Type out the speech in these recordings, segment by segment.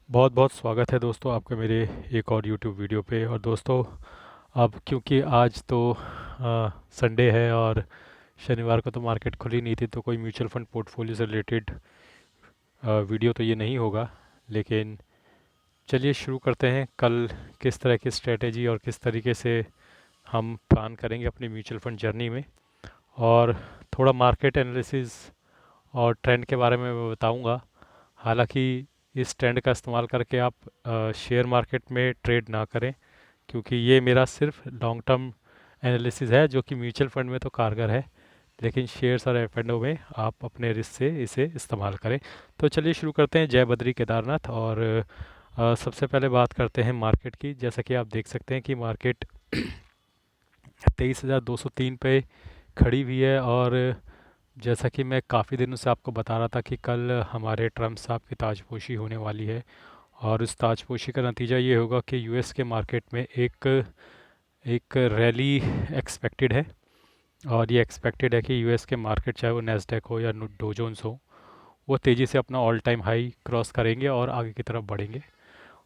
बहुत बहुत स्वागत है दोस्तों आपका मेरे एक और यूट्यूब वीडियो पे। और दोस्तों, अब क्योंकि आज तो संडे है और शनिवार को तो मार्केट खुली नहीं थी, तो कोई म्यूचुअल फंड पोर्टफोलियो से रिलेटेड वीडियो तो ये नहीं होगा। लेकिन चलिए शुरू करते हैं। कल किस तरह की स्ट्रेटेजी और किस तरीके से हम प्लान करेंगे अपनी म्यूचुअल फंड जर्नी में, और थोड़ा मार्केट एनालिसिस और ट्रेंड के बारे में मैं बताऊंगा। हालांकि इस ट्रेंड का इस्तेमाल करके आप शेयर मार्केट में ट्रेड ना करें, क्योंकि ये मेरा सिर्फ लॉन्ग टर्म एनालिसिस है जो कि म्यूचुअल फंड में तो कारगर है, लेकिन शेयर्स और एफ में आप अपने रिस्क से इसे इस्तेमाल करें। तो चलिए शुरू करते हैं। जय बद्री केदारनाथ। और सबसे पहले बात करते हैं मार्केट की। जैसा कि आप देख सकते हैं कि मार्केट 23,203 पे खड़ी हुई है। और जैसा कि मैं काफ़ी दिनों से आपको बता रहा था कि कल हमारे ट्रम्प साहब की ताजपोशी होने वाली है, और इस ताजपोशी का नतीजा ये होगा कि यूएस के मार्केट में एक एक रैली एक्सपेक्टेड है। और ये एक्सपेक्टेड है कि यूएस के मार्केट, चाहे वो नेस्डेक हो या डो जोन्स हो, वो तेज़ी से अपना ऑल टाइम हाई क्रॉस करेंगे और आगे की तरफ बढ़ेंगे।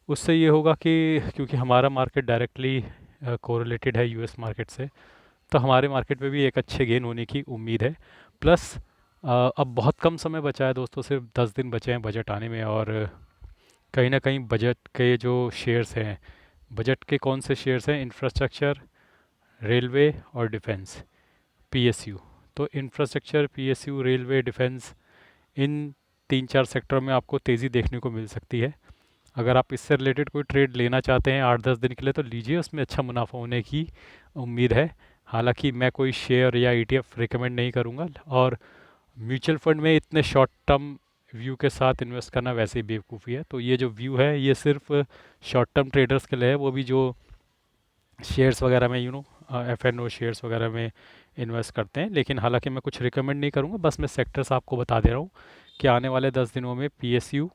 उससे ये होगा कि क्योंकि हमारा मार्केट डायरेक्टली कोरिलेटेड है यूएस मार्केट से, तो हमारे मार्केट में भी एक अच्छे गेन होने की उम्मीद है। प्लस अब बहुत कम समय बचा है दोस्तों, सिर्फ 10 दिन बचे हैं बजट आने में। और कहीं ना कहीं बजट के जो शेयर्स हैं, बजट के कौन से शेयर्स हैं? इंफ्रास्ट्रक्चर, रेलवे और डिफेंस, पीएसयू। तो इंफ्रास्ट्रक्चर, पीएसयू, रेलवे, डिफेंस, इन तीन चार सेक्टर में आपको तेज़ी देखने को मिल सकती है। अगर आप इससे रिलेटेड कोई ट्रेड लेना चाहते हैं 8-10 दिन के लिए, तो लीजिए, उसमें अच्छा मुनाफा होने की उम्मीद है। हालांकि मैं कोई शेयर या ईटीएफ रिकमेंड नहीं करूंगा, और म्यूचुअल फंड में इतने शॉर्ट टर्म व्यू के साथ इन्वेस्ट करना वैसे ही बेवकूफ़ी है। तो ये जो व्यू है ये सिर्फ शॉर्ट टर्म ट्रेडर्स के लिए है, वो भी जो शेयर्स वगैरह में एफ एन ओ शेयर्स वगैरह में इन्वेस्ट करते हैं। लेकिन हालांकि मैं कुछ रिकमेंड नहीं करूंगा, बस मैं सेक्टर्स आपको बता दे रहा हूँ कि आने वाले 10 दिनों में पीएसयू,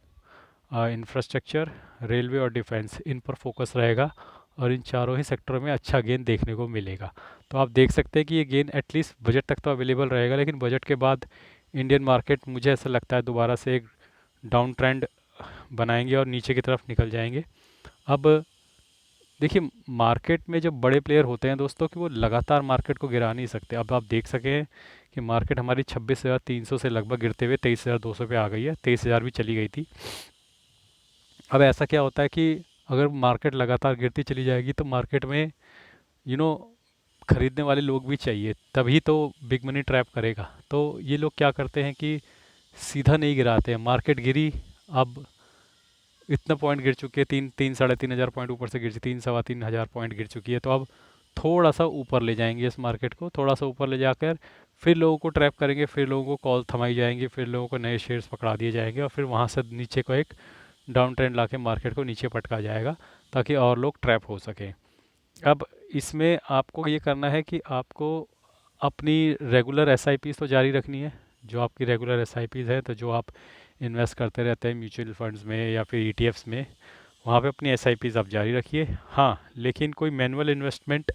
इंफ्रास्ट्रक्चर, रेलवे और डिफेंस, इन पर फोकस रहेगा। और इन चारों ही सेक्टरों में अच्छा गेन देखने को मिलेगा। तो आप देख सकते हैं कि ये गेन एटलीस्ट बजट तक तो अवेलेबल रहेगा, लेकिन बजट के बाद इंडियन मार्केट, मुझे ऐसा लगता है, दोबारा से एक डाउन ट्रेंड बनाएंगे और नीचे की तरफ निकल जाएंगे। अब देखिए, मार्केट में जब बड़े प्लेयर होते हैं दोस्तों, कि वो लगातार मार्केट को गिरा नहीं सकते। अब आप देख सकें कि मार्केट हमारी 26,300 से लगभग गिरते हुए 23,200 पे आ गई है, 23,000 भी चली गई थी। अब ऐसा क्या होता है कि अगर मार्केट लगातार गिरती चली जाएगी, तो मार्केट में यू नो खरीदने वाले लोग भी चाहिए, तभी तो बिग मनी ट्रैप करेगा। तो ये लोग क्या करते हैं कि सीधा नहीं गिराते हैं। मार्केट गिरी, अब इतना पॉइंट गिर चुके हैं, 3-3, 3,500 पॉइंट ऊपर से गिर चुकी, 3-3.25 हज़ार पॉइंट गिर चुकी है। तो अब थोड़ा सा ऊपर ले जाएंगे इस मार्केट को, थोड़ा सा ऊपर ले जाकर फिर लोगों को ट्रैप करेंगे, फिर लोगों को कॉल थमाई जाएंगी, फिर लोगों को नए शेयर्स पकड़ा दिए जाएंगे, और फिर वहाँ से नीचे को एक डाउन ट्रेंड लाके मार्केट को नीचे पटका जाएगा, ताकि और लोग ट्रैप हो सकें। अब इसमें आपको ये करना है कि आपको अपनी रेगुलर एस तो जारी रखनी है। जो आपकी रेगुलर एस है, तो जो आप इन्वेस्ट करते रहते हैं म्यूचुअल फंड्स में या फिर ईटीएफ्स में, वहाँ पे अपनी एस आप जारी रखिए। हाँ, लेकिन कोई मैनुअल इन्वेस्टमेंट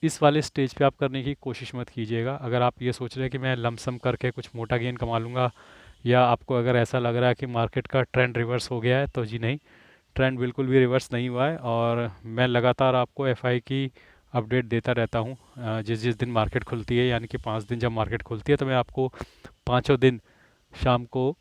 इस वाले स्टेज पे आप करने की कोशिश मत कीजिएगा। अगर आप ये सोच रहे हैं कि मैं लमसम करके कुछ मोटा गेन कमा लूँगा, या आपको अगर ऐसा लग रहा है कि मार्केट का ट्रेंड रिवर्स हो गया है, तो जी नहीं, ट्रेंड बिल्कुल भी रिवर्स नहीं हुआ है। और मैं लगातार आपको एफआई की अपडेट देता रहता हूँ। जिस जिस दिन मार्केट खुलती है, यानी कि 5 दिन जब मार्केट खुलती है, तो मैं आपको पाँचों दिन शाम को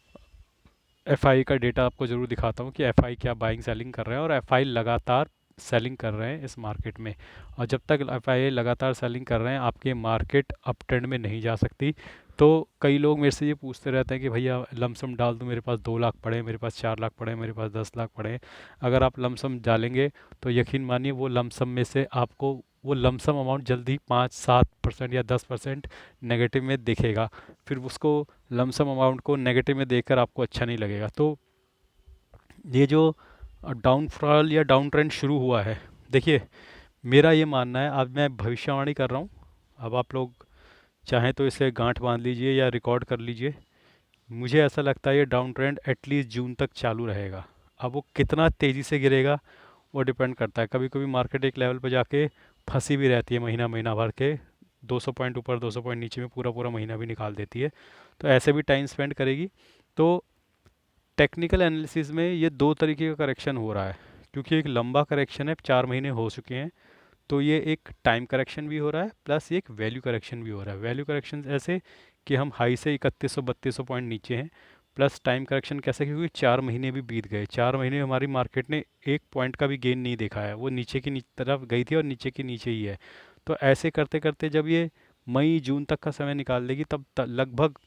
एफआई का डेटा आपको ज़रूर दिखाता हूँ कि एफआई क्या बाइंग सेलिंग कर रहे हैं। और एफआई लगातार सेलिंग कर रहे हैं इस मार्केट में। और जब तक एफआई लगातार सेलिंग कर रहे हैं, आपके मार्केट अप ट्रेंड में नहीं जा सकती। तो कई लोग मेरे से ये पूछते रहते हैं कि भैया लमसम डाल दूँ, मेरे पास 2 लाख पड़े हैं, मेरे पास 4 लाख पड़े हैं, मेरे पास 10 लाख पड़े हैं। अगर आप लमसम डालेंगे, तो यकीन मानिए वो लमसम में से आपको वो लमसम अमाउंट जल्दी 5-7% या 10% नेगेटिव में दिखेगा। फिर उसको लमसम अमाउंट को नेगेटिव में देखकर आपको अच्छा नहीं लगेगा। तो ये जो डाउनफॉल या डाउन ट्रेंड शुरू हुआ है, देखिए, मेरा ये मानना है, अब मैं भविष्यवाणी कर रहा हूँ। अब आप लोग चाहें तो इसे गांठ बांध लीजिए या रिकॉर्ड कर लीजिए। मुझे ऐसा लगता है ये डाउन ट्रेंड एटलीस्ट जून तक चालू रहेगा। अब वो कितना तेज़ी से गिरेगा, वो डिपेंड करता है। कभी कभी मार्केट एक लेवल पर जाके फंसी भी रहती है, महीना महीना भर के 200 पॉइंट ऊपर 200 पॉइंट नीचे में पूरा पूरा महीना भी निकाल देती है। तो ऐसे भी टाइम स्पेंड करेगी। तो टेक्निकल एनालिसिस में ये दो तरीके का करेक्शन हो रहा है, क्योंकि एक लंबा करेक्शन है, 4 महीने हो चुके हैं। तो ये एक टाइम करेक्शन भी हो रहा है, प्लस एक वैल्यू करेक्शन भी हो रहा है। वैल्यू करेक्शन ऐसे कि हम हाई से 3100 3200 पॉइंट नीचे हैं, प्लस टाइम करेक्शन कैसे, क्योंकि 4 महीने भी बीत गए, 4 महीने हमारी मार्केट ने एक पॉइंट का भी गेन नहीं देखा है, वो नीचे की तरफ गई थी और नीचे की नीचे ही है। तो ऐसे करते करते जब ये मई जून तक का समय निकाल लेगी, तब लगभग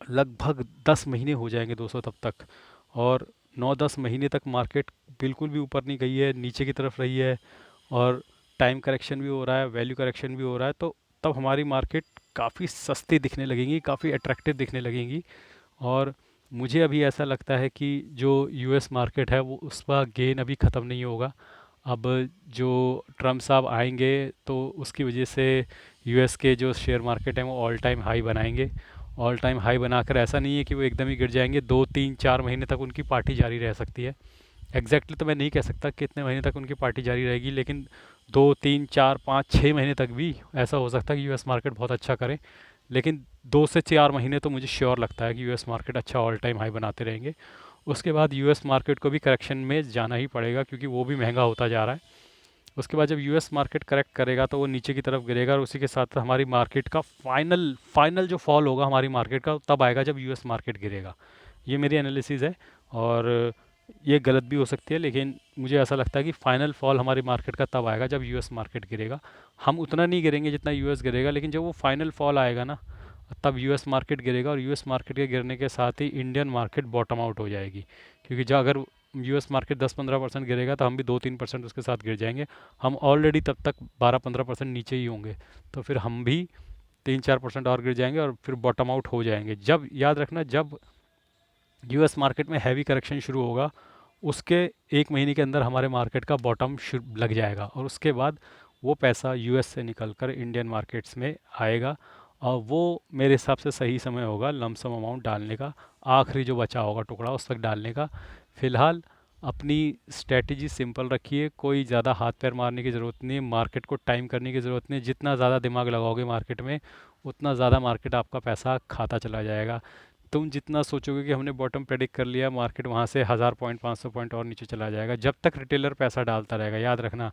लगभग 10 महीने हो जाएंगे दोस्तों तब तक। और 9 10 महीने तक मार्केट बिल्कुल भी ऊपर नहीं गई है, नीचे की तरफ रही है, और टाइम करेक्शन भी हो रहा है, वैल्यू करेक्शन भी हो रहा है। तो तब हमारी मार्केट काफ़ी सस्ती दिखने लगेंगी, काफ़ी अट्रैक्टिव दिखने लगेंगी। और मुझे अभी ऐसा लगता है कि जो यूएस मार्केट है वो उसका गेन अभी ख़त्म नहीं होगा। अब जो ट्रम्प साहब आएंगे तो उसकी वजह से यूएस के जो शेयर मार्केट हैं वो ऑल टाइम हाई बनाएंगे। ऑल टाइम हाई बनाकर ऐसा नहीं है कि वो एकदम ही गिर जाएंगे, 2 3 4 महीने तक उनकी पार्टी जारी रह सकती है। एग्जैक्टली तो मैं नहीं कह सकता कितने महीने तक उनकी पार्टी जारी रहेगी, लेकिन 2 3 4 5 6 महीने तक भी ऐसा हो सकता है कि यूएस मार्केट बहुत अच्छा करे। लेकिन 2 से 4 महीने तो मुझे श्योर लगता है कि यूएस मार्केट अच्छा ऑल टाइम हाई बनाते रहेंगे। उसके बाद यूएस मार्केट को भी करेक्शन में जाना ही पड़ेगा, क्योंकि वो भी महंगा होता जा रहा है। उसके बाद जब यूएस मार्केट करेक्ट करेगा तो वो नीचे की तरफ गिरेगा, और उसी के साथ हमारी मार्केट का फाइनल फाइनल जो फॉल होगा हमारी मार्केट का तब आएगा जब यूएस मार्केट गिरेगा। ये मेरी एनालिसिस है, और ये गलत भी हो सकती है, लेकिन मुझे ऐसा लगता है कि फाइनल फॉल हमारी मार्केट का तब आएगा जब यूएस मार्केट गिरेगा। हम उतना नहीं गिरेंगे जितना यूएस गिरेगा, लेकिन जब वो फाइनल फॉल आएगा ना, तब यूएस मार्केट गिरेगा, और यूएस मार्केट के गिरने के साथ ही इंडियन मार्केट बॉटम आउट हो जाएगी। क्योंकि जो अगर यूएस मार्केट 10 15% गिरेगा तो हम भी 2 3% उसके साथ गिर जाएंगे। हम ऑलरेडी तब तक 12 15% नीचे ही होंगे, तो फिर हम भी 3 4% और गिर जाएंगे और फिर बॉटम आउट हो जाएंगे। जब याद रखना, जब यूएस मार्केट में हैवी करेक्शन शुरू होगा, उसके 1 महीने के अंदर हमारे मार्केट का बॉटम लग जाएगा, और उसके बाद वो पैसा यूएस से निकल कर इंडियन मार्केट्स में आएगा। और वो मेरे हिसाब से सही समय होगा लमसम अमाउंट डालने का, आखिरी जो बचा होगा टुकड़ा उस तक डालने का। फ़िलहाल अपनी स्ट्रेटजी सिंपल रखिए, कोई ज़्यादा हाथ पैर मारने की ज़रूरत नहीं है, मार्केट को टाइम करने की ज़रूरत नहीं है। जितना ज़्यादा दिमाग लगाओगे मार्केट में, उतना ज़्यादा मार्केट आपका पैसा खाता चला जाएगा। तुम जितना सोचोगे कि हमने बॉटम प्रेडिक्ट कर लिया, मार्केट वहाँ से 1000 पॉइंट 500 पॉइंट और नीचे चला जाएगा। जब तक रिटेलर पैसा डालता रहेगा, याद रखना,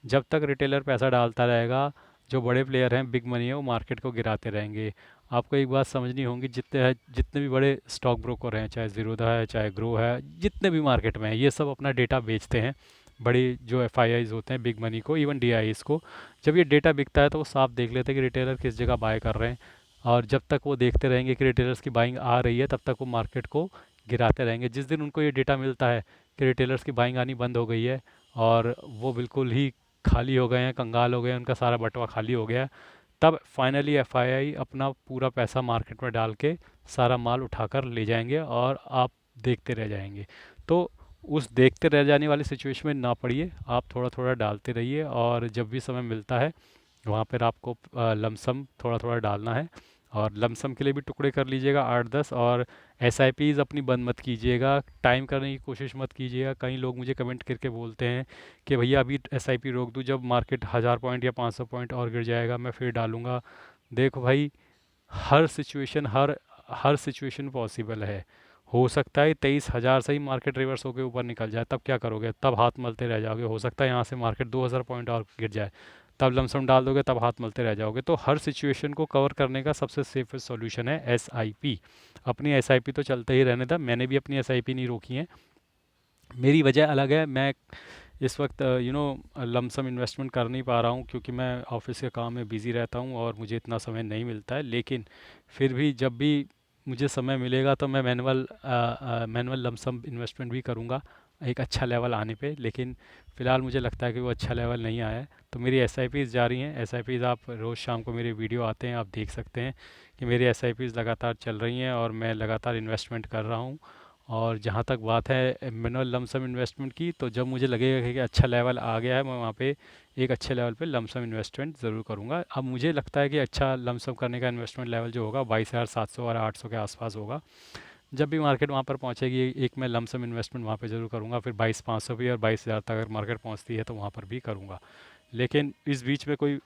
जब तक रिटेलर पैसा डालता रहेगा, जो बड़े प्लेयर हैं, बिग मनी है, वो मार्केट को गिराते रहेंगे। आपको एक बात समझनी होगी, जितने भी बड़े स्टॉक ब्रोकर हैं, चाहे ज़ीरोधा है, चाहे ग्रो है, जितने भी मार्केट में हैं, ये सब अपना डेटा बेचते हैं। बड़ी जो एफ आई आईज होते हैं, बिग मनी को, इवन डी आई को, जब ये डेटा बिकता है तो वो साफ देख लेते हैं कि रिटेलर किस जगह बाय कर रहे हैं। और जब तक वो देखते रहेंगे कि रिटेलर्स की बाइंग आ रही है, तब तक वो मार्केट को गिराते रहेंगे। जिस दिन उनको ये डेटा मिलता है कि रिटेलर्स की बाइंग आनी बंद हो गई है, और वो बिल्कुल ही खाली हो गए हैं, कंगाल हो गए हैं, उनका सारा बटवा खाली हो गया है, तब फाइनली एफआईआई अपना पूरा पैसा मार्केट में डाल के सारा माल उठाकर ले जाएंगे, और आप देखते रह जाएंगे। तो उस देखते रह जाने वाली सिचुएशन में ना पड़िए, आप थोड़ा थोड़ा डालते रहिए, और जब भी समय मिलता है वहाँ पर आपको लमसम थोड़ा थोड़ा डालना है। और लमसम के लिए भी टुकड़े कर लीजिएगा 8 10, और एस आई पीज़ अपनी बंद मत कीजिएगा, टाइम करने की कोशिश मत कीजिएगा। कई लोग मुझे कमेंट करके बोलते हैं कि भैया अभी एस आई पी रोक दूँ, जब मार्केट 1000 पॉइंट या 500 पॉइंट और गिर जाएगा मैं फिर डालूंगा। देखो भाई, हर सिचुएशन हर हर सिचुएशन पॉसिबल है। हो सकता है 23,000 से ही मार्केट रिवर्स होकर ऊपर निकल जाए, तब क्या करोगे? तब हाथ मलते रह जाओगे। हो सकता है यहाँ से मार्केट 2000 पॉइंट और गिर जाए, तब लमसम डाल दोगे, तब हाथ मलते रह जाओगे। तो हर सिचुएशन को कवर करने का सबसे सेफेस्ट सॉल्यूशन है एसआईपी। अपनी एसआईपी तो चलते ही रहने था, मैंने भी अपनी एसआईपी नहीं रोकी है। मेरी वजह अलग है, मैं इस वक्त लमसम इन्वेस्टमेंट कर नहीं पा रहा हूँ, क्योंकि मैं ऑफिस के काम में बिज़ी रहता हूँ और मुझे इतना समय नहीं मिलता है। लेकिन फिर भी जब भी मुझे समय मिलेगा तो मैं मैनुअल लमसम इन्वेस्टमेंट भी करूँगा एक अच्छा लेवल आने पे। लेकिन फ़िलहाल मुझे लगता है कि वो अच्छा लेवल नहीं आया है। तो मेरी एस आई पीज़ जा रही हैं। एस आई पीज़ आप रोज़ शाम को मेरे वीडियो आते हैं, आप देख सकते हैं कि मेरी एस आई पीज़ लगातार चल रही हैं, और मैं लगातार इन्वेस्टमेंट कर रहा हूँ। और जहाँ तक बात है मिनिमल लमसम इन्वेस्टमेंट की, तो जब मुझे लगेगा कि अच्छा लेवल आ गया है, मैं वहाँ पे एक अच्छे लेवल पे लमसम इन्वेस्टमेंट ज़रूर करूँगा। अब मुझे लगता है कि अच्छा लमसम करने का इन्वेस्टमेंट लेवल जो होगा 22,700 और 800 के आसपास होगा। जब भी मार्केट वहाँ पर पहुँचेगी, एक मैं लमसम इन्वेस्टमेंट वहाँ पे ज़रूर करूँगा। फिर 22,500 भी और 22,000 तक अगर मार्केट पहुँचती है तो वहाँ पर भी करूँगा। लेकिन इस बीच में कोई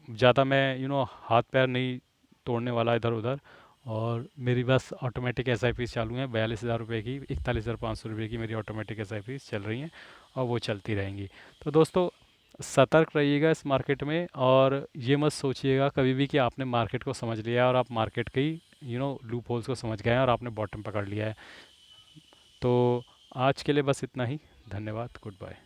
ज़्यादा मैं हाथ पैर नहीं तोड़ने वाला इधर उधर। और मेरी बस ऑटोमेटिक एसआईपी चालू हैं 42,000 रुपये की, 41,500 रुपये की मेरी ऑटोमेटिक एसआईपी चल रही हैं और वो चलती रहेंगी। तो दोस्तों सतर्क रहिएगा इस मार्केट में, और ये मत सोचिएगा कभी भी कि आपने मार्केट को समझ लिया है और आप मार्केट के ही लूप होल्स को समझ गए हैं और आपने बॉटम पकड़ लिया है। तो आज के लिए बस इतना ही। धन्यवाद। Good bye.